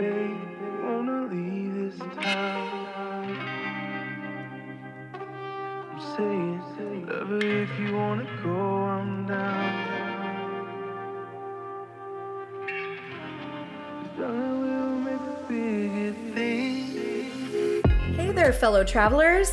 babe, wanna leave this town. I'm saying, whatever, if you wanna go, I'm down. 'Cause I will make the bigger thing. Hey there, fellow travelers.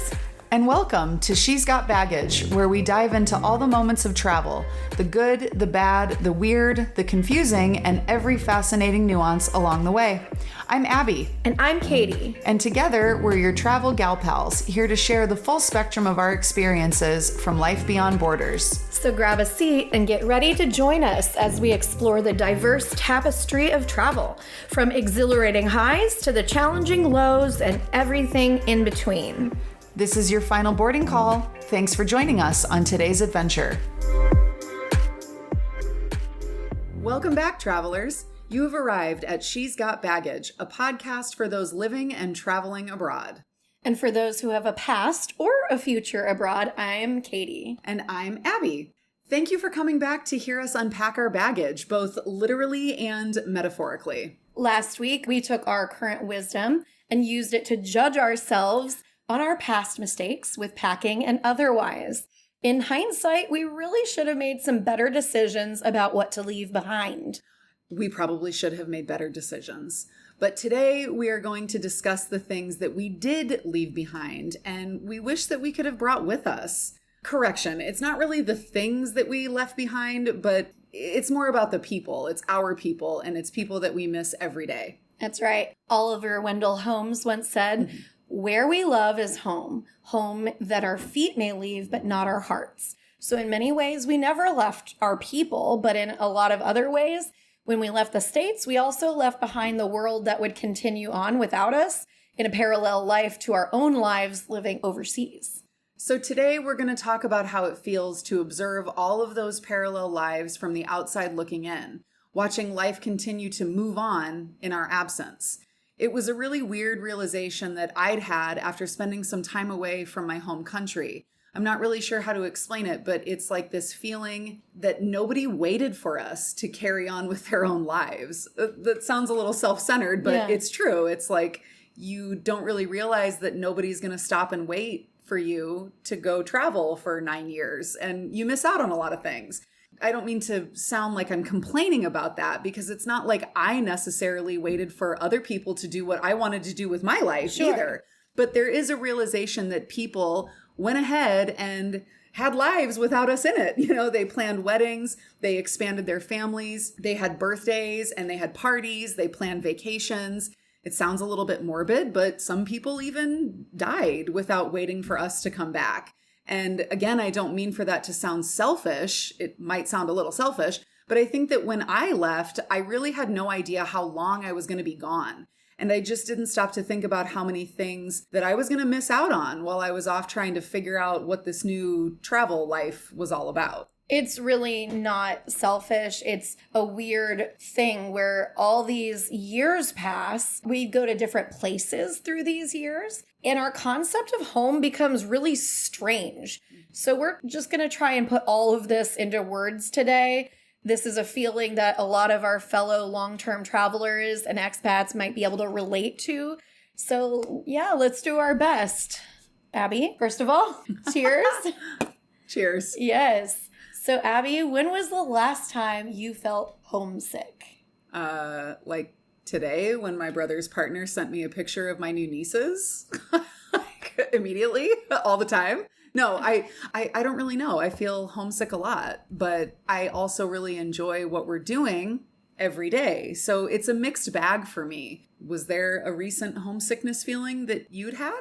And welcome to She's Got Baggage, where we dive into all the moments of travel, the good, the bad, the weird, the confusing, and every fascinating nuance along the way. I'm Abby. And I'm Katy. And together, we're your travel gal pals, here to share the full spectrum of our experiences from life beyond borders. So grab a seat and get ready to join us as we explore the diverse tapestry of travel, from exhilarating highs to the challenging lows and everything in between. This is your final boarding call. Thanks for joining us on today's adventure. Welcome back, travelers. You have arrived at She's Got Baggage, a podcast for those living and traveling abroad. And for those who have a past or a future abroad, I'm Katy. And I'm Abby. Thank you for coming back to hear us unpack our baggage, both literally and metaphorically. Last week, we took our current wisdom and used it to judge ourselves on our past mistakes with packing and otherwise. In hindsight, we really should have made some better decisions about what to leave behind. We probably should have made better decisions. But today we are going to discuss the things that we did leave behind and we wish that we could have brought with us. Correction, it's not really the things that we left behind, but it's more about the people. It's our people, and it's people that we miss every day. That's right. Oliver Wendell Holmes once said, "Where we love is home, home that our feet may leave, but not our hearts." So in many ways, we never left our people, but in a lot of other ways, when we left the States, we also left behind the world that would continue on without us in a parallel life to our own lives living overseas. So today we're going to talk about how it feels to observe all of those parallel lives from the outside looking in, watching life continue to move on in our absence. It was a really weird realization that I'd had after spending some time away from my home country. I'm not really sure how to explain it, but it's like this feeling that nobody waited for us to carry on with their own lives. That sounds a little self-centered, but It's true. It's like you don't really realize that nobody's going to stop and wait for you to go travel for 9 years, and you miss out on a lot of things. I don't mean to sound like I'm complaining about that, because it's not like I necessarily waited for other people to do what I wanted to do with my life either. But there is a realization that people went ahead and had lives without us in it. You know, they planned weddings, they expanded their families, they had birthdays and they had parties, they planned vacations. It sounds a little bit morbid, but some people even died without waiting for us to come back. And again, I don't mean for that to sound selfish. It might sound a little selfish, but I think that when I left, I really had no idea how long I was going to be gone. And I just didn't stop to think about how many things that I was going to miss out on while I was off trying to figure out what this new travel life was all about. It's really not selfish. It's a weird thing where all these years pass. We go to different places through these years, and our concept of home becomes really strange. So we're just going to try and put all of this into words today. This is a feeling that a lot of our fellow long-term travelers and expats might be able to relate to. So yeah, let's do our best. Abby, first of all, cheers. Cheers. Yes. So Abby, when was the last time you felt homesick? Like today, when my brother's partner sent me a picture of my new nieces. Immediately, all the time. No, I don't really know. I feel homesick a lot, but I also really enjoy what we're doing every day. So it's a mixed bag for me. Was there a recent homesickness feeling that you'd had?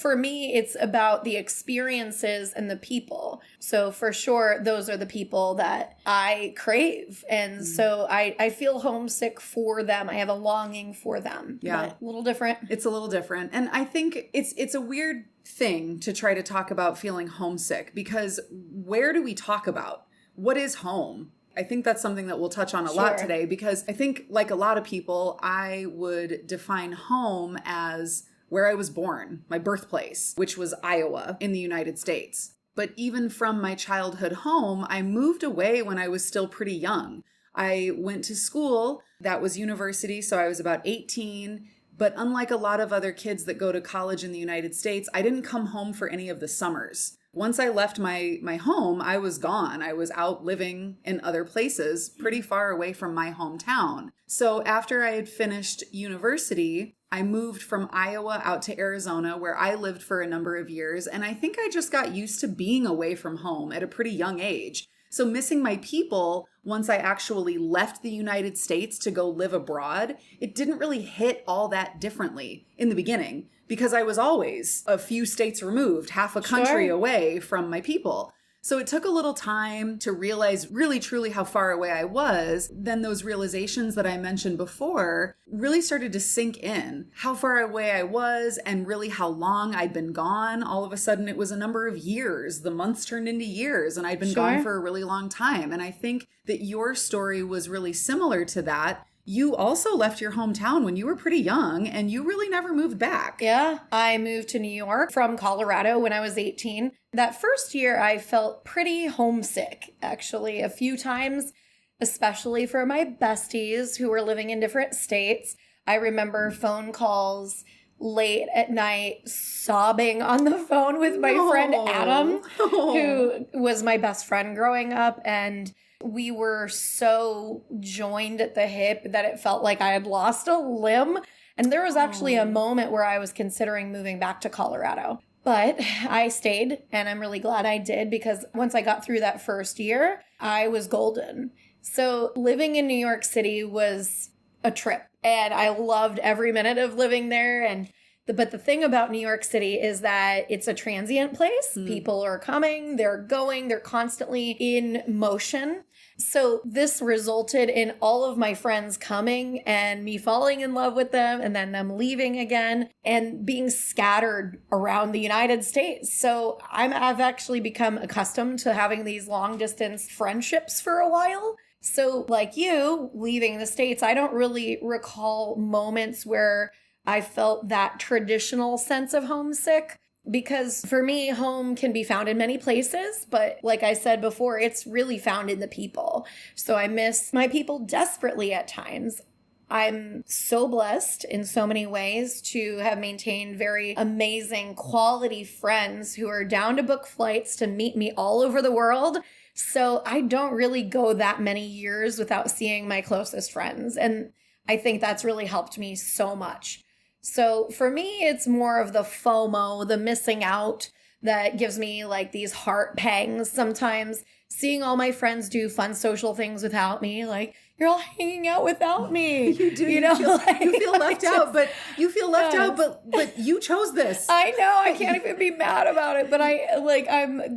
For me, it's about the experiences and the people. So for sure, those are the people that I crave. And so I feel homesick for them. I have a longing for them. Yeah. But a little different. It's a little different. And I think it's a weird thing to try to talk about feeling homesick, because where do we talk about? What is home? I think that's something that we'll touch on a lot today, because I think, like a lot of people, I would define home as where I was born, my birthplace, which was Iowa in the United States. But even from my childhood home, I moved away when I was still pretty young. I went to school. That was university, so I was about 18. But unlike a lot of other kids that go to college in the United States, I didn't come home for any of the summers. Once I left my home, I was gone. I was out living in other places pretty far away from my hometown. So after I had finished university, I moved from Iowa out to Arizona, where I lived for a number of years. And I think I just got used to being away from home at a pretty young age. So missing my people, once I actually left the United States to go live abroad, it didn't really hit all that differently in the beginning because I was always a few states removed, half a country away from my people. So it took a little time to realize really truly how far away I was. Then those realizations that I mentioned before really started to sink in. How far away I was and really how long I'd been gone. All of a sudden it was a number of years. The months turned into years and I'd been gone for a really long time. And I think that your story was really similar to that. You also left your hometown when you were pretty young and you really never moved back. Yeah, I moved to New York from Colorado when I was 18. That first year, I felt pretty homesick, actually, a few times, especially for my besties who were living in different states. I remember phone calls late at night, sobbing on the phone with my friend Adam, who was my best friend growing up. And we were so joined at the hip that it felt like I had lost a limb. And there was actually a moment where I was considering moving back to Colorado. But I stayed, and I'm really glad I did, because once I got through that first year, I was golden. So living in New York City was a trip, and I loved every minute of living there. But the thing about New York City is that it's a transient place. People are coming, they're going, they're constantly in motion. So this resulted in all of my friends coming and me falling in love with them and then them leaving again and being scattered around the United States. So I've actually become accustomed to having these long distance friendships for a while. So like you leaving the States, I don't really recall moments where I felt that traditional sense of homesick. Because for me, home can be found in many places, but like I said before, it's really found in the people. So I miss my people desperately at times. I'm so blessed in so many ways to have maintained very amazing quality friends who are down to book flights to meet me all over the world. So I don't really go that many years without seeing my closest friends. And I think that's really helped me so much. So for me, it's more of the FOMO, the missing out, that gives me like these heart pangs sometimes. Seeing all my friends do fun social things without me, like, you're all hanging out without me. You do. You know, you feel left out, but you feel left out, but you chose this. I know. I can't even be mad about it. But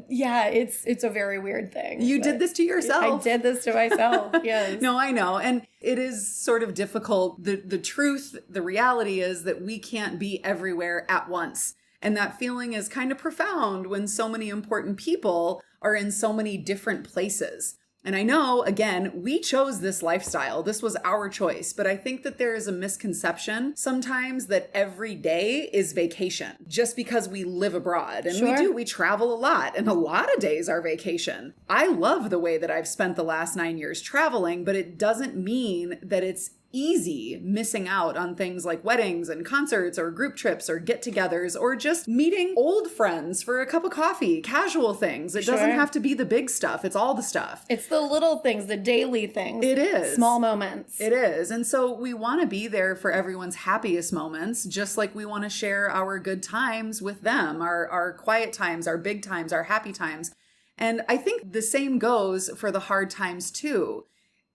it's a very weird thing. You did this to yourself. I did this to myself. Yes. No, I know. And it is sort of difficult. The truth, the reality is that we can't be everywhere at once. And that feeling is kind of profound when so many important people are in so many different places. And I know, again, we chose this lifestyle. This was our choice. But I think that there is a misconception sometimes that every day is vacation just because we live abroad. And we travel a lot. And a lot of days are vacation. I love the way that I've spent the last 9 years traveling, but it doesn't mean that it's easy missing out on things like weddings and concerts or group trips or get-togethers or just meeting old friends for a cup of coffee, casual things. It doesn't have to be the big stuff. It's all the stuff. It's the little things, the daily things. It is. Small moments. It is. And so we want to be there for everyone's happiest moments, just like we want to share our good times with them, our quiet times, our big times, our happy times. And I think the same goes for the hard times too.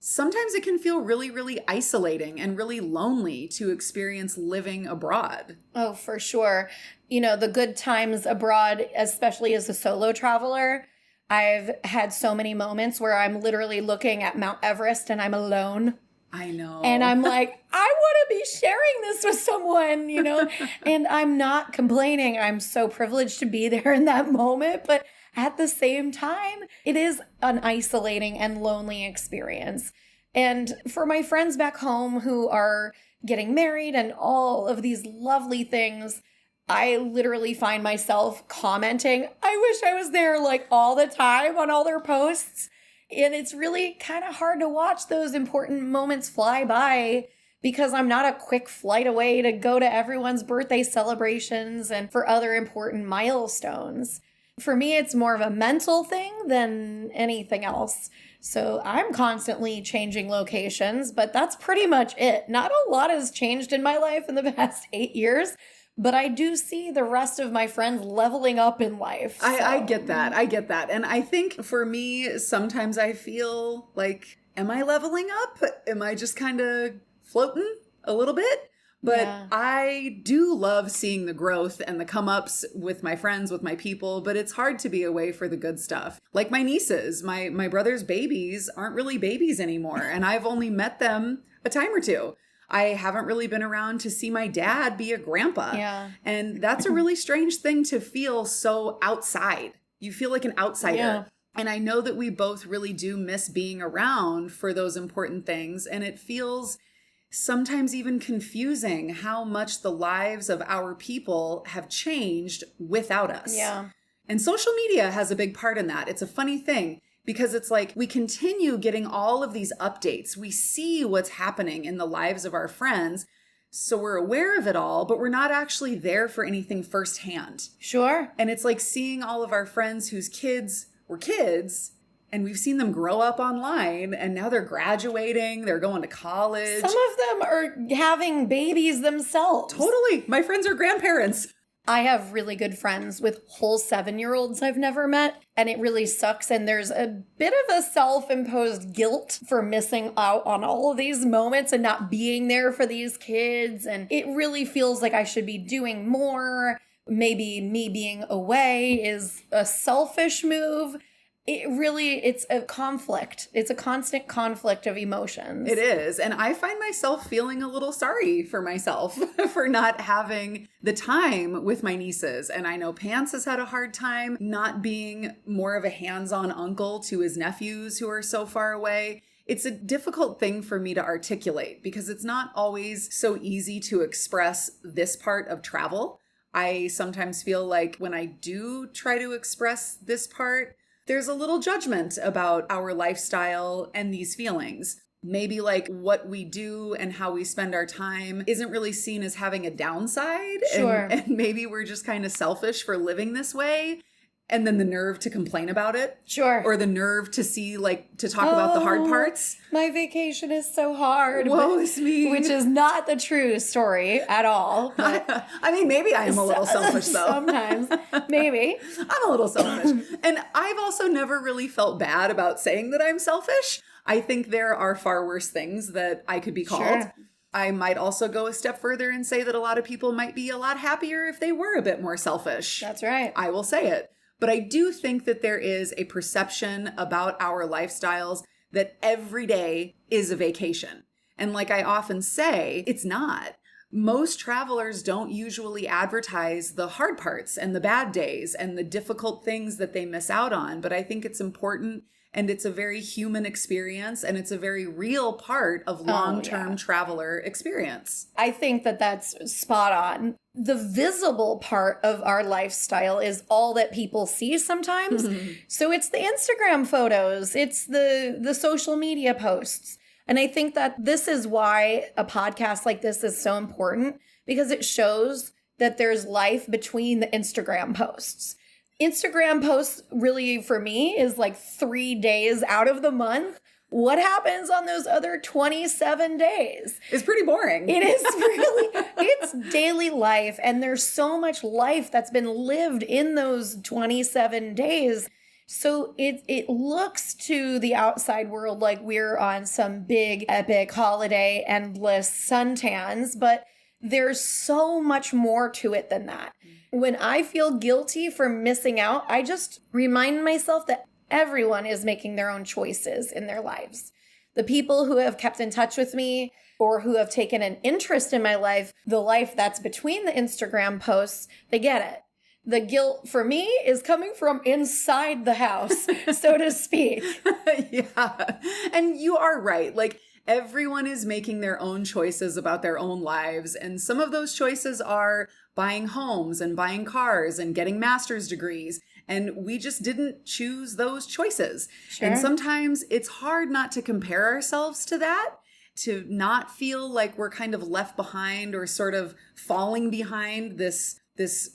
Sometimes it can feel really, really isolating and really lonely to experience living abroad. Oh, for sure. You know, the good times abroad, especially as a solo traveler, I've had so many moments where I'm literally looking at Mount Everest and I'm alone. I know. And I'm like, I want to be sharing this with someone, you know, and I'm not complaining. I'm so privileged to be there in that moment. But at the same time, it is an isolating and lonely experience. And for my friends back home who are getting married and all of these lovely things, I literally find myself commenting, I wish I was there like all the time on all their posts. And it's really kind of hard to watch those important moments fly by because I'm not a quick flight away to go to everyone's birthday celebrations and for other important milestones. For me, it's more of a mental thing than anything else. So I'm constantly changing locations, but that's pretty much it. Not a lot has changed in my life in the past 8 years, but I do see the rest of my friends leveling up in life. So. I get that. I get that. And I think for me, sometimes I feel like, am I leveling up? Am I just kind of floating a little bit? But yeah. I do love seeing the growth and the come-ups with my friends, with my people, but it's hard to be away for the good stuff. Like my nieces, my brother's babies aren't really babies anymore, and I've only met them a time or two. I haven't really been around to see my dad be a grandpa. Yeah. And that's a really strange thing to feel so outside. You feel like an outsider. Yeah. And I know that we both really do miss being around for those important things, and it feels sometimes even confusing how much the lives of our people have changed without us. Yeah. And social media has a big part in that. It's a funny thing because it's like we continue getting all of these updates. We see what's happening in the lives of our friends. So we're aware of it all, but we're not actually there for anything firsthand. Sure. And it's like seeing all of our friends whose kids were kids, and we've seen them grow up online, and now they're graduating, they're going to college. Some of them are having babies themselves. Totally. My friends are grandparents. I have really good friends with whole 7-year-olds I've never met, and it really sucks. And there's a bit of a self-imposed guilt for missing out on all of these moments and not being there for these kids. And it really feels like I should be doing more. Maybe me being away is a selfish move. It's a conflict. It's a constant conflict of emotions. It is. And I find myself feeling a little sorry for myself for not having the time with my nieces. And I know Pants has had a hard time not being more of a hands-on uncle to his nephews who are so far away. It's a difficult thing for me to articulate because it's not always so easy to express this part of travel. I sometimes feel like when I do try to express this part, there's a little judgment about our lifestyle and these feelings. Maybe like what we do and how we spend our time isn't really seen as having a downside. Sure. And maybe we're just kind of selfish for living this way. And then the nerve to complain about it. Sure. Or the nerve to to talk about the hard parts. My vacation is so hard. Woe is me. Which is not the true story at all. I mean, maybe I am a little selfish though. Sometimes. Maybe. I'm a little selfish. And I've also never really felt bad about saying that I'm selfish. I think there are far worse things that I could be called. Sure. I might also go a step further and say that a lot of people might be a lot happier if they were a bit more selfish. That's right. I will say it. But I do think that there is a perception about our lifestyles that every day is a vacation. And like I often say, it's not. Most travelers don't usually advertise the hard parts and the bad days and the difficult things that they miss out on. But I think it's important and it's a very human experience and it's a very real part of long-term traveler experience. I think that that's spot on. The visible part of our lifestyle is all that people see sometimes. Mm-hmm. So it's the Instagram photos, it's the social media posts. And I think that this is why a podcast like this is so important, because it shows that there's life between the Instagram posts. Instagram posts really for me is like 3 days out of the month. What happens on those other 27 days? It's pretty boring. It is really, it's daily life. And there's so much life that's been lived in those 27 days. So it looks to the outside world like we're on some big, epic holiday, endless suntans, but there's so much more to it than that. When I feel guilty for missing out, I just remind myself that everyone is making their own choices in their lives. The people who have kept in touch with me or who have taken an interest in my life, the life that's between the Instagram posts, they get it. The guilt for me is coming from inside the house, so to speak. Yeah. And you are right. Like, everyone is making their own choices about their own lives. And some of those choices are buying homes and buying cars and getting master's degrees. And we just didn't choose those choices. Sure. And sometimes it's hard not to compare ourselves to that, to not feel like we're kind of left behind or sort of falling behind this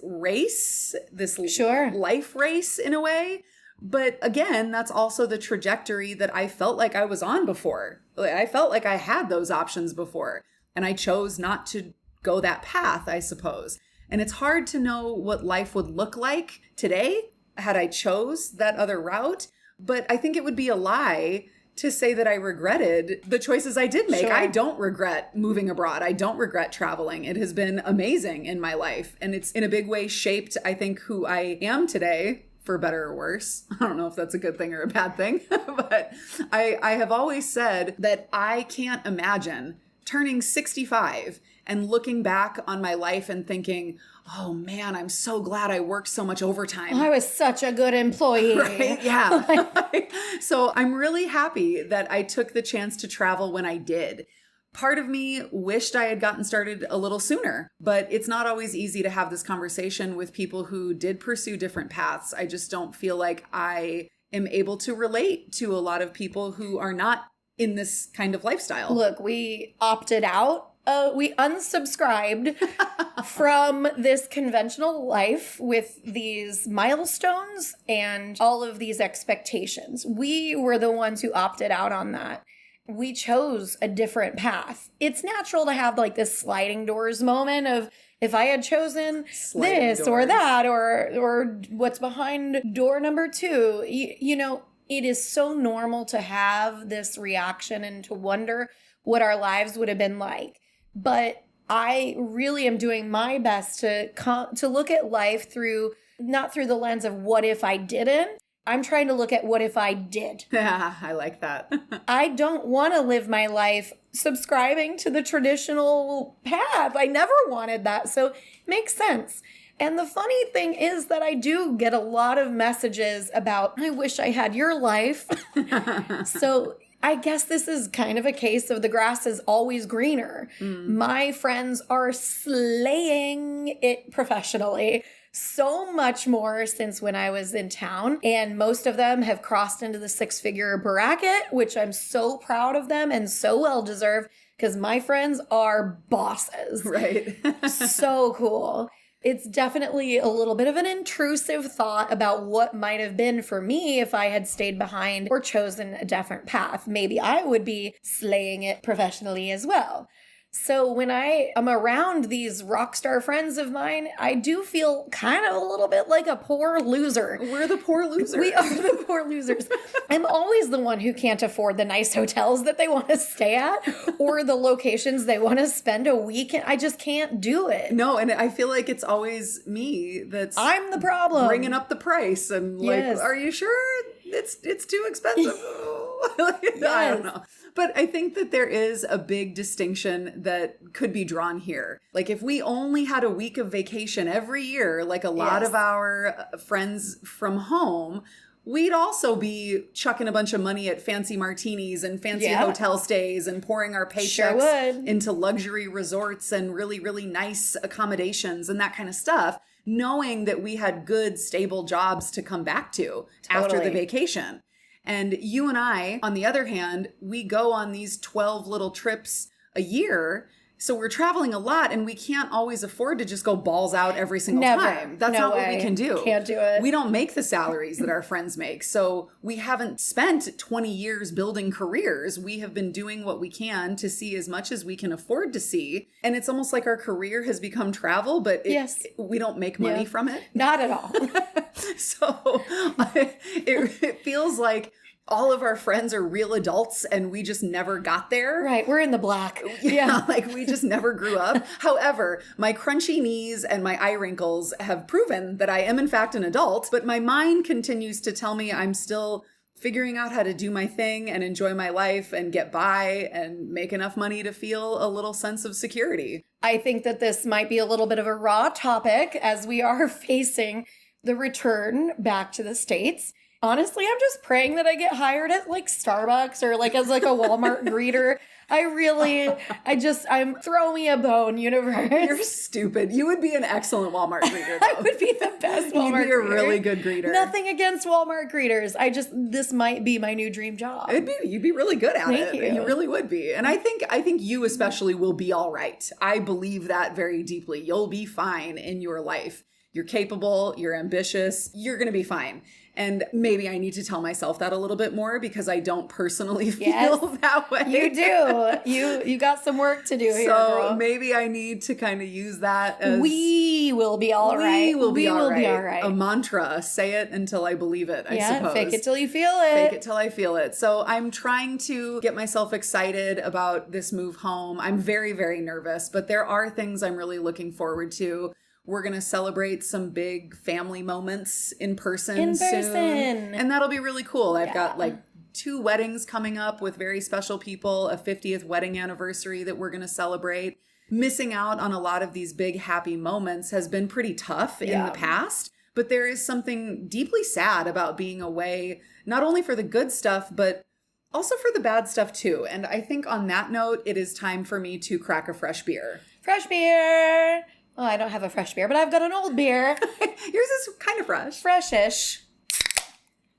race, this Sure. life race in a way. But again, that's also the trajectory that I felt like I was on before. I felt like I had those options before, and I chose not to go that path, I suppose. And it's hard to know what life would look like today had I chose that other route. But I think it would be a lie to say that I regretted the choices I did make. Sure. I don't regret moving abroad. I don't regret traveling. It has been amazing in my life. And it's in a big way shaped, I think, who I am today, for better or worse. I don't know if that's a good thing or a bad thing, but I have always said that I can't imagine turning 65 and looking back on my life and thinking, oh man, I'm so glad I worked so much overtime. I was such a good employee. Right? Yeah. So I'm really happy that I took the chance to travel when I did. Part of me wished I had gotten started a little sooner, but it's not always easy to have this conversation with people who did pursue different paths. I just don't feel like I am able to relate to a lot of people who are not in this kind of lifestyle. Look, we opted out. We unsubscribed from this conventional life with these milestones and all of these expectations. We were the ones who opted out on that. We chose a different path. It's natural to have like this sliding doors moment of, if I had chosen this or that or what's behind door number 2, you know, it is so normal to have this reaction and to wonder what our lives would have been like. But I really am doing my best to look at life not through the lens of what if I didn't. I'm trying to look at what if I did. Yeah, I like that. I don't want to live my life subscribing to the traditional path. I never wanted that. So it makes sense. And the funny thing is that I do get a lot of messages about, I wish I had your life. So I guess this is kind of a case of the grass is always greener. My friends are slaying it professionally. So much more since when I was in town. And most of them have crossed into the 6-figure bracket, which I'm so proud of them and so well deserved because my friends are bosses. Right. So cool. It's definitely a little bit of an intrusive thought about what might have been for me if I had stayed behind or chosen a different path. Maybe I would be slaying it professionally as well. So when I am around these rock star friends of mine, I do feel kind of a little bit like a poor loser. We're the poor losers. We are the poor losers. I'm always the one who can't afford the nice hotels that they want to stay at or the locations they want to spend a week in. I just can't do it. No, and I feel like it's always me I'm the problem. bringing up the price and Yes. like, are you sure it's too expensive? I don't know. But I think that there is a big distinction that could be drawn here. Like if we only had a week of vacation every year, like a lot Yes. of our friends from home, we'd also be chucking a bunch of money at fancy martinis and fancy hotel stays and pouring our paychecks into luxury resorts and really, really nice accommodations and that kind of stuff, knowing that we had good, stable jobs to come back to after the vacation. And you and I, on the other hand, we go on these 12 little trips a year. So we're traveling a lot and we can't always afford to just go balls out every single time. That's not what we can do. Can't do it. We don't make the salaries that our friends make. So we haven't spent 20 years building careers. We have been doing what we can to see as much as we can afford to see. And it's almost like our career has become travel, but we don't make money from it. Not at all. So it feels like all of our friends are real adults and we just never got there. Right. We're in the black. Yeah. Like we just never grew up. However, my crunchy knees and my eye wrinkles have proven that I am in fact an adult, but my mind continues to tell me I'm still figuring out how to do my thing and enjoy my life and get by and make enough money to feel a little sense of security. I think that this might be a little bit of a raw topic as we are facing the return back to the States. Honestly, I'm just praying that I get hired at like Starbucks or like as like a Walmart greeter. I'm throw me a bone, universe. You're stupid. You would be an excellent Walmart greeter, I though. would be the best Walmart You'd be a greeter. really good greeter. Nothing against Walmart greeters. This might be my new dream job. You'd be really good at it. Thank you. You really would be. And I think you especially will be all right. I believe that very deeply. You'll be fine in your life. You're capable, you're ambitious, you're going to be fine. And maybe I need to tell myself that a little bit more because I don't personally feel that way. You do. You got some work to do here, girl. So maybe I need to kind of use that as... We will be all right. We will be all be all right. right. A mantra. Say it until I believe it, I suppose. Fake it till you feel it. Fake it till I feel it. So I'm trying to get myself excited about this move home. I'm very, very nervous, but there are things I'm really looking forward to. We're going to celebrate some big family moments in person soon. And that'll be really cool. I've got like 2 weddings coming up with very special people, a 50th wedding anniversary that we're going to celebrate. Missing out on a lot of these big happy moments has been pretty tough in the past, but there is something deeply sad about being away, not only for the good stuff, but also for the bad stuff too. And I think on that note, it is time for me to crack a fresh beer. Fresh beer. Oh, I don't have a fresh beer, but I've got an old beer. Yours is kind of fresh. Freshish.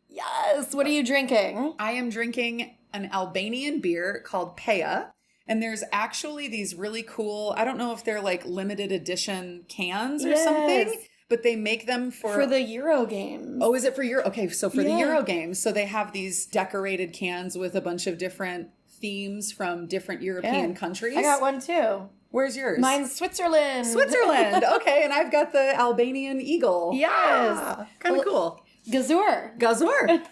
Yes. What are you drinking? I am drinking an Albanian beer called Peja. And there's actually these really cool, I don't know if they're like limited edition cans or something, but they make them for the Euro Games. Oh, is it for Euro? Okay, so for the Euro Games. So they have these decorated cans with a bunch of different themes from different European countries. I got one too. Where's yours? Mine's Switzerland. Switzerland. Okay, and I've got the Albanian eagle. Yes. Kind of cool. Gazur. Gazur.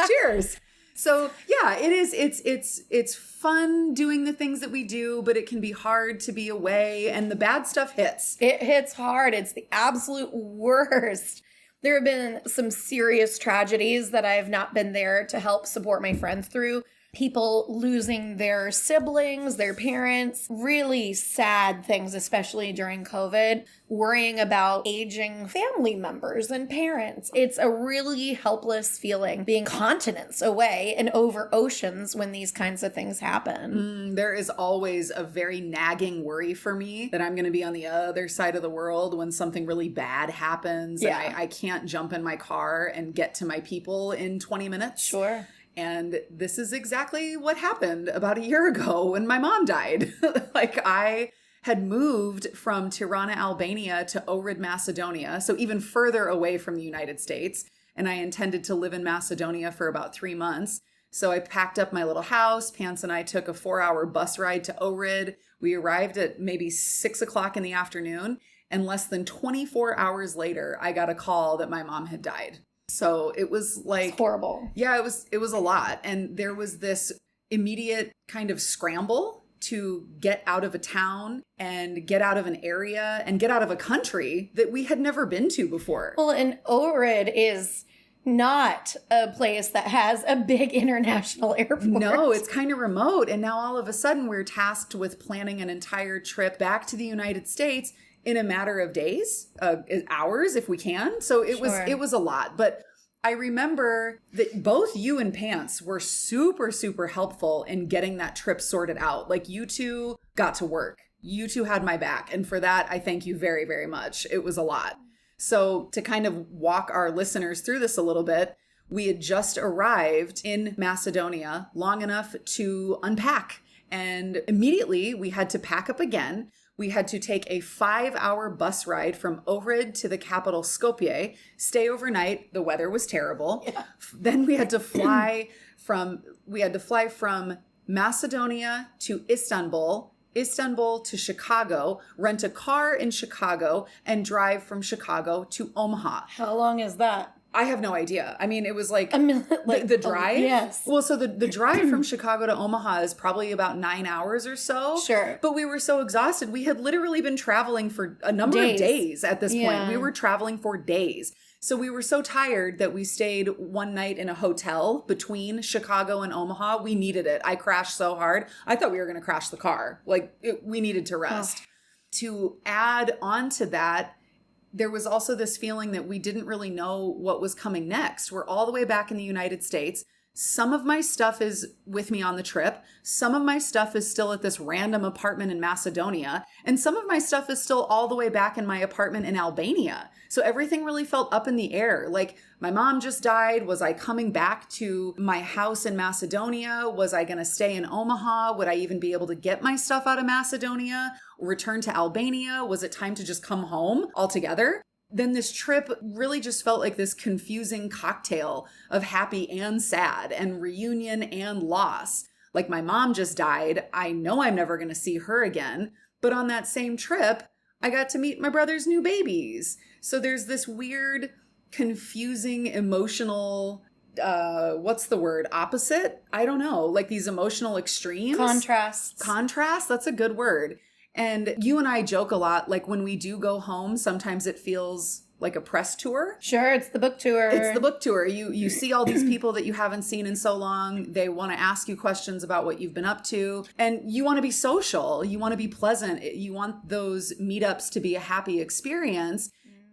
Cheers. So yeah, it is. It's fun doing the things that we do, but it can be hard to be away, and the bad stuff hits. It hits hard. It's the absolute worst. There have been some serious tragedies that I have not been there to help support my friends through. People losing their siblings, their parents, really sad things, especially during COVID, worrying about aging family members and parents. It's a really helpless feeling being continents away and over oceans when these kinds of things happen. There is always a very nagging worry for me that I'm going to be on the other side of the world when something really bad happens. Yeah. And I can't jump in my car and get to my people in 20 minutes. Sure. And this is exactly what happened about a year ago when my mom died. Like I had moved from Tirana, Albania to Ohrid, Macedonia, so even further away from the United States. And I intended to live in Macedonia for about 3 months. So I packed up my little house. Pants and I took a 4-hour bus ride to Ohrid. We arrived at maybe 6 o'clock in the afternoon. And less than 24 hours later, I got a call that my mom had died. So it was like... It's horrible. Yeah, it was a lot. And there was this immediate kind of scramble to get out of a town and get out of an area and get out of a country that we had never been to before. Well, and Ohrid is not a place that has a big international airport. No, it's kind of remote. And now all of a sudden we're tasked with planning an entire trip back to the United States in a matter of days, hours if we can. So it was a lot. But I remember that both you and Pants were super, super helpful in getting that trip sorted out. Like you two got to work. You two had my back. And for that, I thank you very, very much. It was a lot. So to kind of walk our listeners through this a little bit, we had just arrived in Macedonia long enough to unpack. And immediately we had to pack up again. We had to take a 5-hour bus ride from Ohrid to the capital Skopje, stay overnight. The weather was terrible. Yeah. Then we had to fly from Macedonia to Istanbul to Chicago, rent a car in Chicago, and drive from Chicago to Omaha. How long is that? I have no idea. I mean, it was like, like the drive. Yes. Well, so the drive from Chicago to Omaha is probably about 9 hours or so. Sure. But we were so exhausted. We had literally been traveling for a number of days at this point. We were traveling for days. So we were so tired that we stayed one night in a hotel between Chicago and Omaha. We needed it. I crashed so hard. I thought we were going to crash the car. We needed to rest. To add on to that, there was also this feeling that we didn't really know what was coming next. We're all the way back in the United States. Some of my stuff is with me on the trip. Some of my stuff is still at this random apartment in Macedonia. And some of my stuff is still all the way back in my apartment in Albania. So everything really felt up in the air. Like, my mom just died. Was I coming back to my house in Macedonia? Was I going to stay in Omaha? Would I even be able to get my stuff out of Macedonia? Return to Albania? Was it time to just come home altogether? Then this trip really just felt like this confusing cocktail of happy and sad and reunion and loss. Like, my mom just died. I know I'm never going to see her again. But on that same trip, I got to meet my brother's new babies. So there's this weird, confusing, emotional, what's the word? Opposite? I don't know. Like, these emotional extremes. Contrasts. Contrast? That's a good word. And you and I joke a lot, like, when we do go home, sometimes it feels like a press tour. Sure, it's the book tour. It's the book tour. You see all these people that you haven't seen in so long. They want to ask you questions about what you've been up to. And you want to be social. You want to be pleasant. You want those meetups to be a happy experience.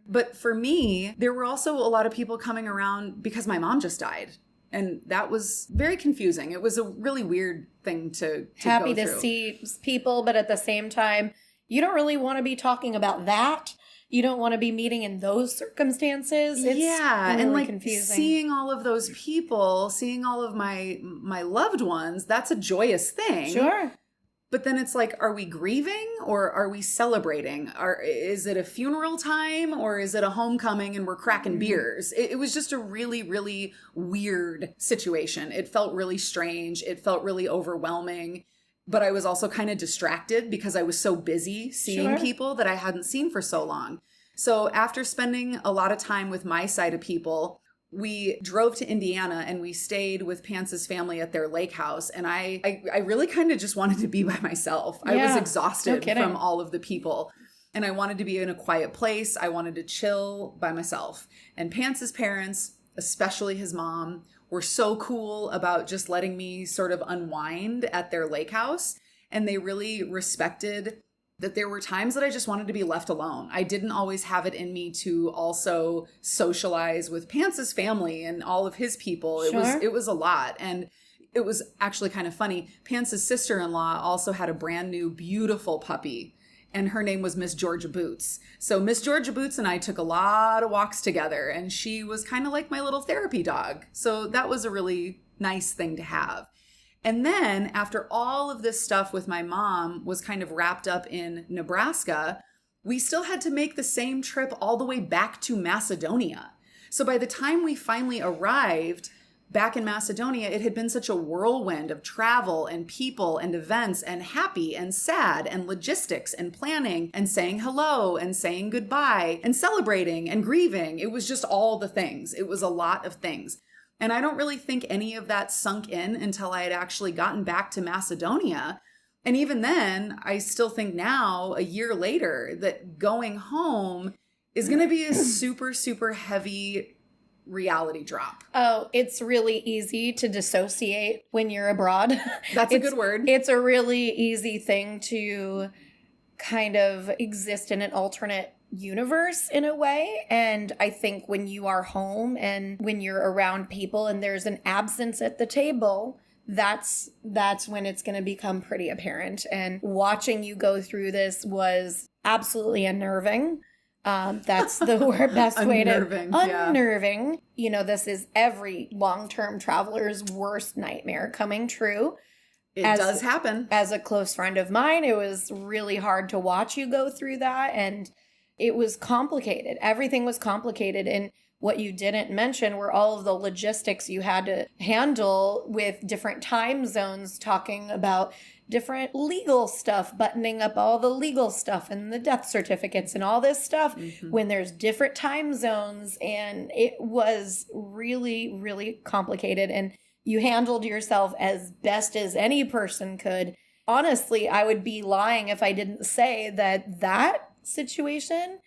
But for me, there were also a lot of people coming around because my mom just died. And that was very confusing. It was a really weird thing to happy go to through. see people, but at the same time, you don't really want to be talking about that. You don't want to be meeting in those circumstances. It's really and like confusing. seeing all of those people, seeing all of my loved ones, that's a joyous thing. Sure. But then it's like, are we grieving or are we celebrating? Is it a funeral time or is it a homecoming and we're cracking beers? It was just a really, really weird situation. It felt really strange. It felt really overwhelming. But I was also kind of distracted because I was so busy seeing people that I hadn't seen for so long. So after spending a lot of time with my side of people, we drove to Indiana and we stayed with Pance's family at their lake house. And I really kind of just wanted to be by myself. I was exhausted from all of the people. And I wanted to be in a quiet place. I wanted to chill by myself. And Pance's parents, especially his mom, were so cool about just letting me sort of unwind at their lake house. And they really respected that there were times that I just wanted to be left alone. I didn't always have it in me to also socialize with Pance's family and all of his people. It was a lot. And it was actually kind of funny. Pance's sister-in-law also had a brand new, beautiful puppy. And her name was Miss Georgia Boots. So Miss Georgia Boots and I took a lot of walks together. And she was kind of like my little therapy dog. So that was a really nice thing to have. And then after all of this stuff with my mom was kind of wrapped up in Nebraska, we still had to make the same trip all the way back to Macedonia. So by the time we finally arrived back in Macedonia, it had been such a whirlwind of travel and people and events and happy and sad and logistics and planning and saying hello and saying goodbye and celebrating and grieving. It was just all the things. It was a lot of things. And I don't really think any of that sunk in until I had actually gotten back to Macedonia. And even then, I still think now, a year later, that going home is going to be a super, super heavy reality drop. Oh, it's really easy to dissociate when you're abroad. That's a good word. It's a really easy thing to kind of exist in an alternate universe in a way. And I think when you are home and when you're around people and there's an absence at the table, that's when it's going to become pretty apparent. And watching you go through this was absolutely unnerving. That's the best way to unnerving. You know, this is every long-term traveler's worst nightmare coming true. It does happen. As a close friend of mine, it was really hard to watch you go through that. And it was complicated. Everything was complicated. And what you didn't mention were all of the logistics you had to handle with different time zones, talking about different legal stuff, buttoning up all the legal stuff and the death certificates and all this stuff when there's different time zones. And it was really, really complicated. And you handled yourself as best as any person could. Honestly, I would be lying if I didn't say that situation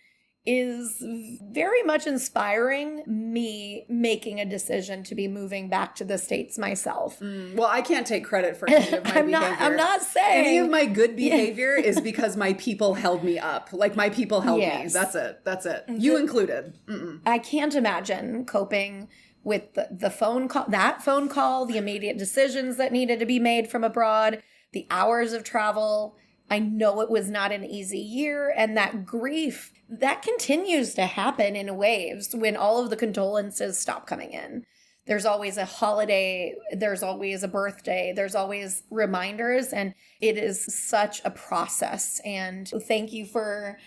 is very much inspiring me making a decision to be moving back to the States myself. Well, I can't take credit for any of my behavior. I'm not saying. Any of my good behavior is because my people held me up. Like, my people held me. That's it. You included. I can't imagine coping with the phone call, the immediate decisions that needed to be made from abroad, the hours of travel. I know it was not an easy year, and that grief, that continues to happen in waves when all of the condolences stop coming in. There's always a holiday, there's always a birthday, there's always reminders, and it is such a process. And thank you for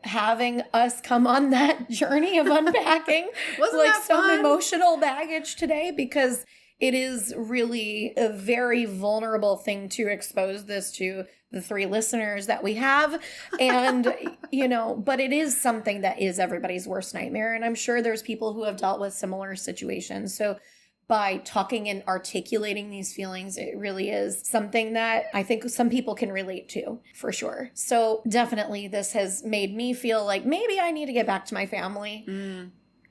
having us come on that journey of unpacking Wasn't that some fun? Emotional baggage today, because it is really a very vulnerable thing to expose this to the 3 listeners that we have. And, but it is something that is everybody's worst nightmare. And I'm sure there's people who have dealt with similar situations. So by talking and articulating these feelings, it really is something that I think some people can relate to, for sure. So definitely this has made me feel like maybe I need to get back to my family.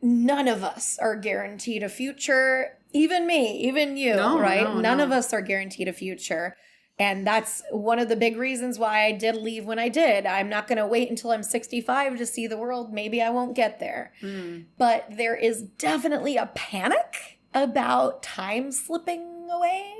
None of us are guaranteed a future. Even me, even you, right? None of us are guaranteed a future. And that's one of the big reasons why I did leave when I did. I'm not going to wait until I'm 65 to see the world. Maybe I won't get there. But there is definitely a panic about time slipping away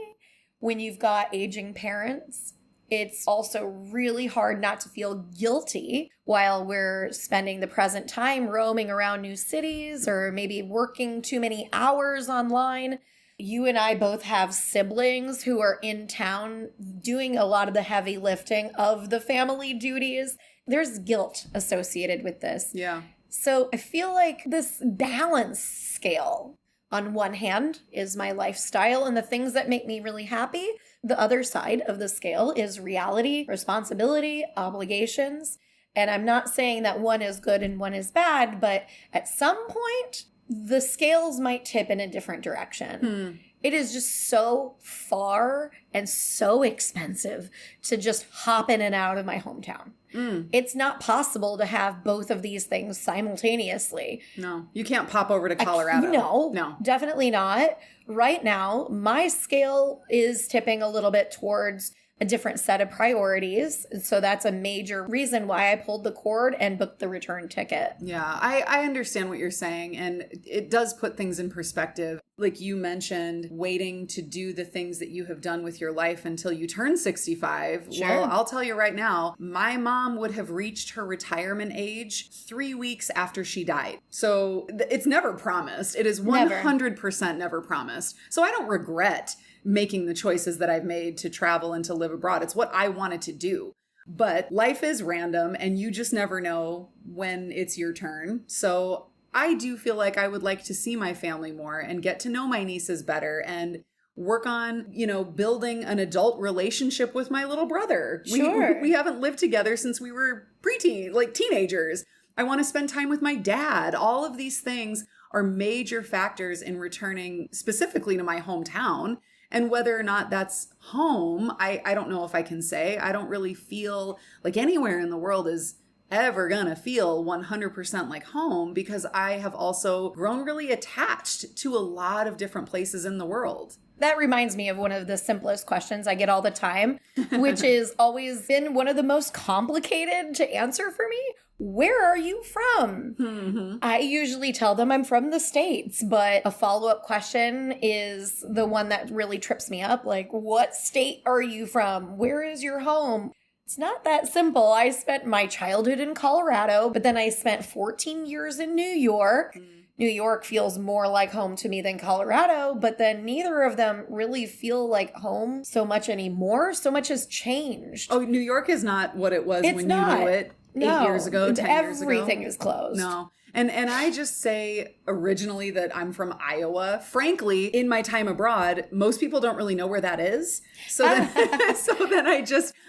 when you've got aging parents. It's also really hard not to feel guilty while we're spending the present time roaming around new cities or maybe working too many hours online. You and I both have siblings who are in town doing a lot of the heavy lifting of the family duties. There's guilt associated with this. Yeah. So I feel like this balance scale, on one hand, is my lifestyle and the things that make me really happy. The other side of the scale is reality, responsibility, obligations. And I'm not saying that one is good and one is bad, but at some point, the scales might tip in a different direction. It is just so far and so expensive to just hop in and out of my hometown. It's not possible to have both of these things simultaneously. No, you can't pop over to Colorado. No, definitely not. Right now, my scale is tipping a little bit towards a different set of priorities. So that's a major reason why I pulled the cord and booked the return ticket. Yeah, I understand what you're saying. And it does put things in perspective. Like you mentioned, waiting to do the things that you have done with your life until you turn 65. Sure. Well, I'll tell you right now, my mom would have reached her retirement age 3 weeks after she died. So it's never promised. It is 100% never promised. So I don't regret making the choices that I've made to travel and to live abroad. It's what I wanted to do. But life is random and you just never know when it's your turn. So I do feel like I would like to see my family more and get to know my nieces better and work on, building an adult relationship with my little brother. Sure. We haven't lived together since we were preteen, like teenagers. I want to spend time with my dad. All of these things are major factors in returning specifically to my hometown. And whether or not that's home, I don't know if I can say. I don't really feel like anywhere in the world is ever gonna feel 100% like home, because I have also grown really attached to a lot of different places in the world. That reminds me of one of the simplest questions I get all the time, which is always been one of the most complicated to answer for me. Where are you from? I usually tell them I'm from the States, but a follow-up question is the one that really trips me up. Like, what state are you from? Where is your home? It's not that simple. I spent my childhood in Colorado, but then I spent 14 years in New York. New York feels more like home to me than Colorado, but then neither of them really feel like home so much anymore. So much has changed. Oh, New York is not what it was It's when not. you knew it 8 years ago, 10 years ago. Everything is closed. No. And I just say originally that I'm from Iowa. Frankly, in my time abroad, most people don't really know where that is. So then,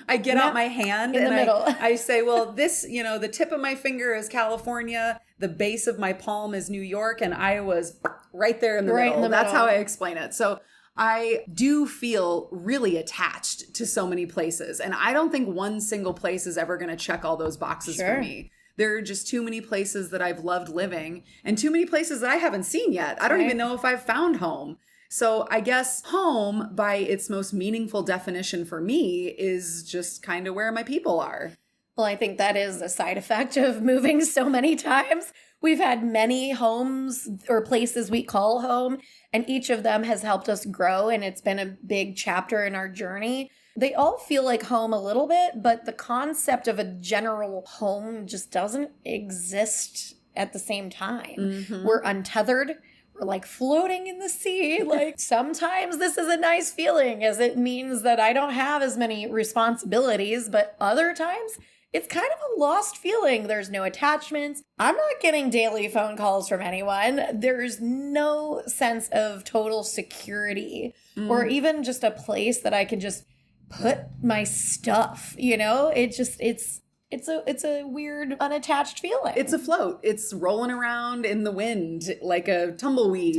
I get out my hand in and the middle. I say, well, this, the tip of my finger is California. The base of my palm is New York, and Iowa's right there in the middle. That's how I explain it. So I do feel really attached to so many places. And I don't think one single place is ever going to check all those boxes for me. There are just too many places that I've loved living and too many places that I haven't seen yet. I don't even know if I've found home. So I guess home, by its most meaningful definition for me, is just kind of where my people are. Well, I think that is a side effect of moving so many times. We've had many homes or places we call home, and each of them has helped us grow, and it's been a big chapter in our journey. They all feel like home a little bit, but the concept of a general home just doesn't exist at the same time. Mm-hmm. We're untethered. We're like floating in the sea. Like sometimes this is a nice feeling as it means that I don't have as many responsibilities, but other times it's kind of a lost feeling. There's no attachments. I'm not getting daily phone calls from anyone. There's no sense of total security or even just a place that I can just put my stuff, you know? It's a weird unattached feeling. It's a float. It's rolling around in the wind like a tumbleweed.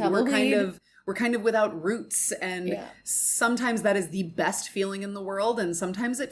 We're kind of without roots, and sometimes that is the best feeling in the world, and sometimes you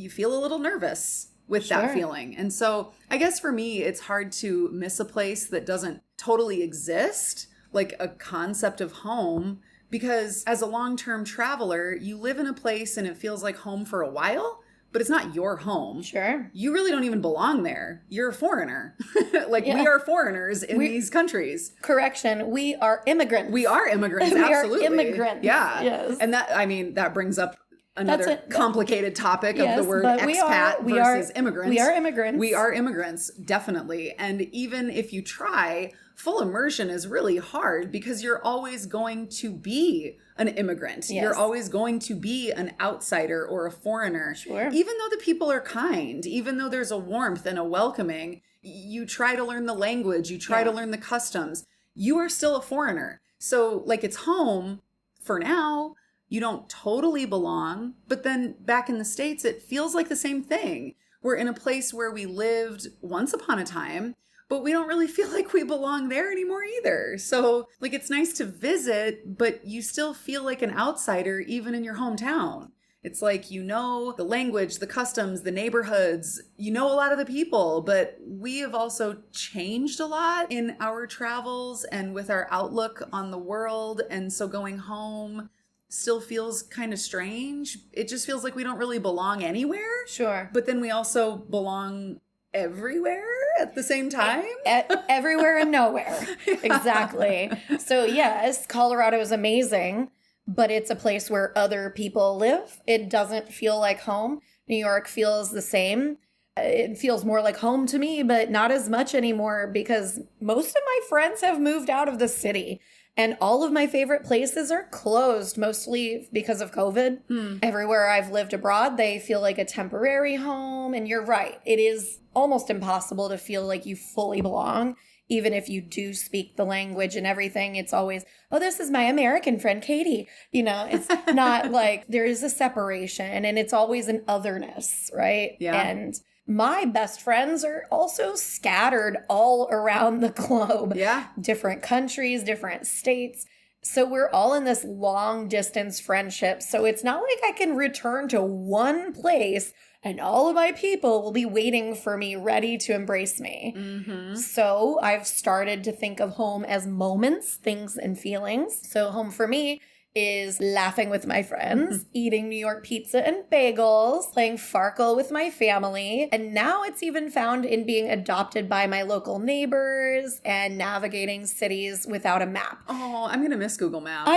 feel a little nervous with that feeling. And so I guess for me, it's hard to miss a place that doesn't totally exist, like a concept of home, because as a long-term traveler, you live in a place and it feels like home for a while, but it's not your home. Sure. You really don't even belong there. You're a foreigner. We are foreigners in these countries. Correction, we are immigrants. We are immigrants, we absolutely. are immigrants. Yeah. Yes. And that brings up another complicated topic of the word expat versus immigrants. We are immigrants. We are immigrants, definitely. And even if you try, full immersion is really hard because you're always going to be an immigrant. Yes. You're always going to be an outsider or a foreigner. Sure. Even though the people are kind, even though there's a warmth and a welcoming, you try to learn the language, you try to learn the customs, you are still a foreigner. So like it's home for now. You don't totally belong, but then back in the States, it feels like the same thing. We're in a place where we lived once upon a time, but we don't really feel like we belong there anymore either. So like it's nice to visit, but you still feel like an outsider even in your hometown. It's like, you know, the language, the customs, the neighborhoods, you know, a lot of the people, but we have also changed a lot in our travels and with our outlook on the world. And so going home still feels kind of strange. It just feels like we don't really belong anywhere. Sure. But then we also belong everywhere at the same time. Everywhere and nowhere. Exactly. So yes, Colorado is amazing, but it's a place where other people live. It doesn't feel like home. New York feels the same. It feels more like home to me, but not as much anymore because most of my friends have moved out of the city. And all of my favorite places are closed, mostly because of COVID. Everywhere I've lived abroad, they feel like a temporary home. And you're right. It is almost impossible to feel like you fully belong. Even if you do speak the language and everything, it's always, oh, this is my American friend, Katy. You know, it's not like there is a separation and it's always an otherness, right? Yeah. And my best friends are also scattered all around the globe. Yeah. Different countries, different states. So we're all in this long distance friendship. So it's not like I can return to one place and all of my people will be waiting for me, ready to embrace me. Mm-hmm. So I've started to think of home as moments, things, and feelings. So home for me is laughing with my friends, eating New York pizza and bagels, playing Farkle with my family. And now it's even found in being adopted by my local neighbors and navigating cities without a map. Oh, I'm going to miss Google Maps.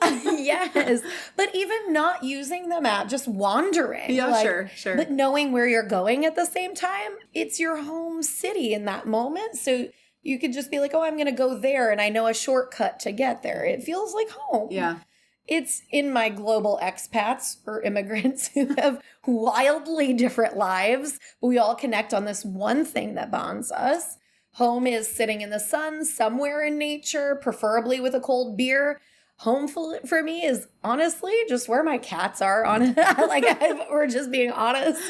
Yes. But even not using the map, just wandering. Yeah, sure. But knowing where you're going at the same time, it's your home city in that moment. So you could just be like, oh, I'm going to go there and I know a shortcut to get there. It feels like home. Yeah. It's in my global expats or immigrants who have wildly different lives. We all connect on this one thing that bonds us. Home is sitting in the sun somewhere in nature, preferably with a cold beer. Home for me is honestly just where my cats are. We're just being honest.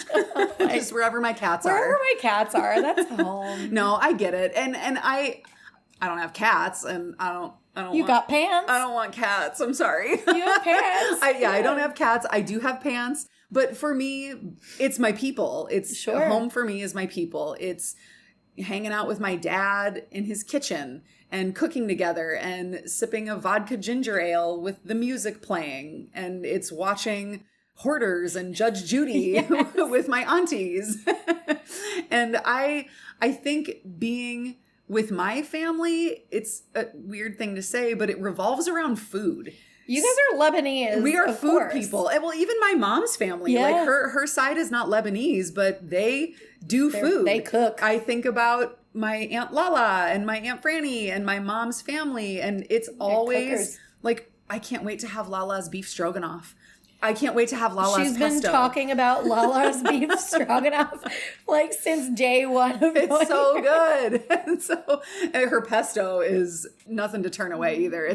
Just wherever my cats are. Wherever my cats are, that's home. No, I get it. And I don't have cats, and I don't. You got pants. I don't want cats. I'm sorry. You have pants. I don't have cats. I do have pants. But for me, it's my people. It's home for me is my people. It's hanging out with my dad in his kitchen and cooking together and sipping a vodka ginger ale with the music playing. And it's watching Hoarders and Judge Judy with my aunties. And I think being with my family, it's a weird thing to say, but it revolves around food. You guys are Lebanese. We are food course. people. And well, even my mom's family, Yeah. like her side is not Lebanese, but they do food. They cook. I think about my Aunt Lala and my Aunt Franny and my mom's family. And it's always cookers. like, I can't wait to have Lala's beef stroganoff. I can't wait to have Lala's She's been pesto. talking about Lala's beef stroganoff like since day one of It's so here. good. And so and her pesto is nothing to turn away either.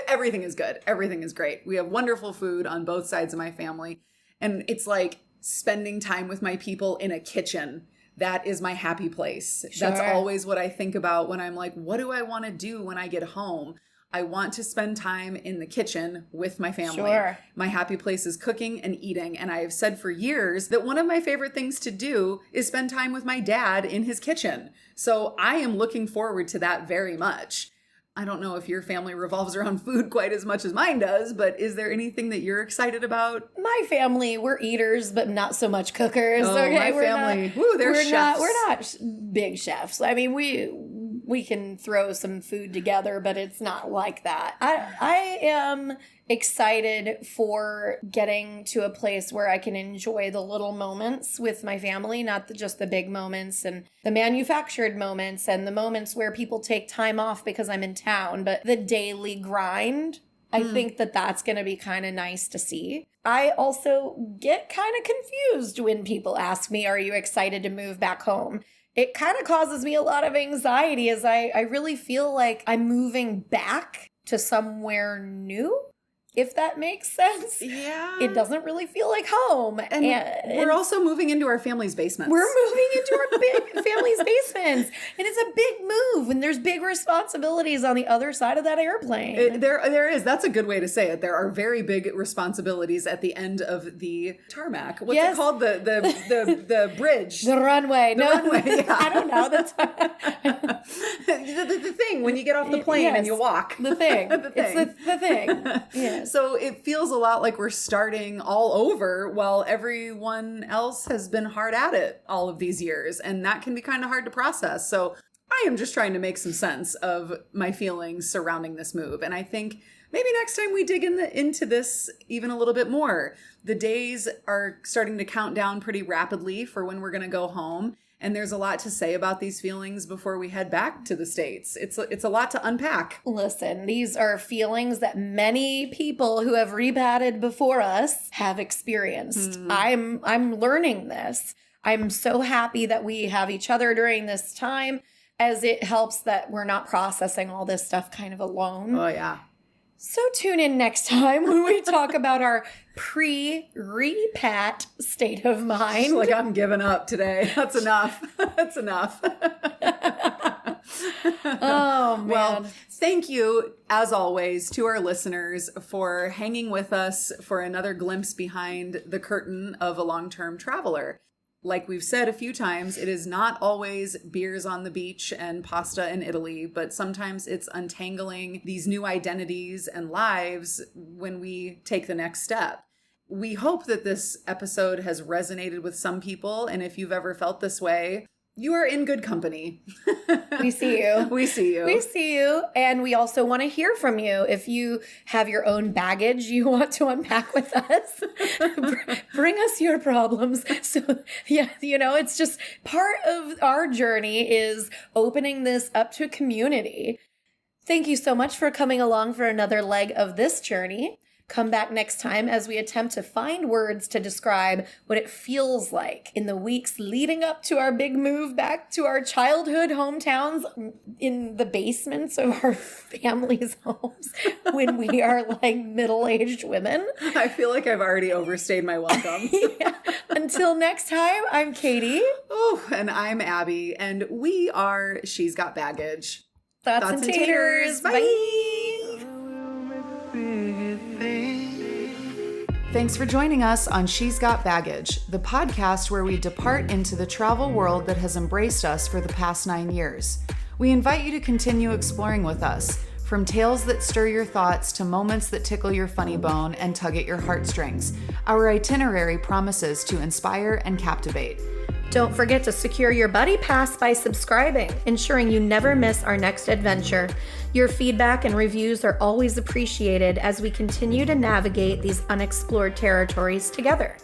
Everything is good. Everything is great. We have wonderful food on both sides of my family. And it's like spending time with my people in a kitchen. That is my happy place. Sure. That's always what I think about when I'm like, what do I want to do when I get home? I want to spend time in the kitchen with my family. Sure. My happy place is cooking and eating. And I have said for years that one of my favorite things to do is spend time with my dad in his kitchen. So I am looking forward to that very much. I don't know if your family revolves around food quite as much as mine does, but is there anything that you're excited about? My family, we're eaters, but not so much cookers. Oh, okay, my family. Woo, they're chefs. We're not big chefs. I mean, we can throw some food together, but it's not like that. I am excited for getting to a place where I can enjoy the little moments with my family, not just the big moments and the manufactured moments and the moments where people take time off because I'm in town, but the daily grind. I think that that's going to be kind of nice to see. I also get kind of confused when people ask me, are you excited to move back home? It kind of causes me a lot of anxiety as I really feel like I'm moving back to somewhere new, if that makes sense. Yeah. It doesn't really feel like home. And we're also moving into our family's basements. We're moving into our big family's basements. And it's a big move. And there's big responsibilities on the other side of that airplane. There is. That's a good way to say it. There are very big responsibilities at the end of the tarmac. What's it called? The bridge. The runway. The runway, yeah. I don't know. That's the thing when you get off the plane and you walk. The thing. The thing. It's the thing. Yes. So it feels a lot like we're starting all over while everyone else has been hard at it all of these years. And that can be kind of hard to process. So I am just trying to make some sense of my feelings surrounding this move. And I think maybe next time we dig into this even a little bit more. The days are starting to count down pretty rapidly for when we're going to go home. And there's a lot to say about these feelings before we head back to the States. It's a lot to unpack. Listen, these are feelings that many people who have rebatted before us have experienced. I'm learning this. I'm so happy that we have each other during this time, as it helps that we're not processing all this stuff kind of alone. Oh, yeah. So tune in next time when we talk about our pre-repat state of mind. Like, I'm giving up today. That's enough. That's enough. Oh, man. Well, thank you, as always, to our listeners for hanging with us for another glimpse behind the curtain of a long-term traveler. Like we've said a few times, it is not always beers on the beach and pasta in Italy, but sometimes it's untangling these new identities and lives when we take the next step. We hope that this episode has resonated with some people, and if you've ever felt this way, you are in good company. We see you. We see you. We see you. And we also want to hear from you. If you have your own baggage you want to unpack with us, bring us your problems. So, yeah, it's just part of our journey is opening this up to community. Thank you so much for coming along for another leg of this journey. Come back next time as we attempt to find words to describe what it feels like in the weeks leading up to our big move back to our childhood hometowns in the basements of our families' homes when we are like middle-aged women. I feel like I've already overstayed my welcome. Yeah. Until next time, I'm Katy. Oh, and I'm Abby, and we are She's Got Baggage. Thoughts and taters. Bye. Thanks for joining us on She's Got Baggage, the podcast where we depart into the travel world that has embraced us for the past 9 years. We invite you to continue exploring with us. from tales that stir your thoughts to moments that tickle your funny bone and tug at your heartstrings. Our itinerary promises to inspire and captivate. Don't forget to secure your Buddy Pass by subscribing, ensuring you never miss our next adventure. Your feedback and reviews are always appreciated as we continue to navigate these unexplored territories together.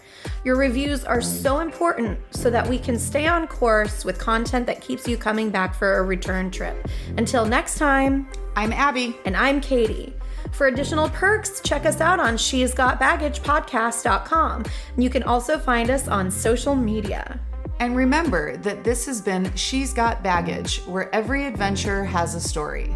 Your reviews are so important so that we can stay on course with content that keeps you coming back for a return trip. Until next time, I'm Abby. And I'm Katy. For additional perks, check us out on she'sgotbaggagepodcast.com. You can also find us on social media. And remember that this has been She's Got Baggage, where every adventure has a story.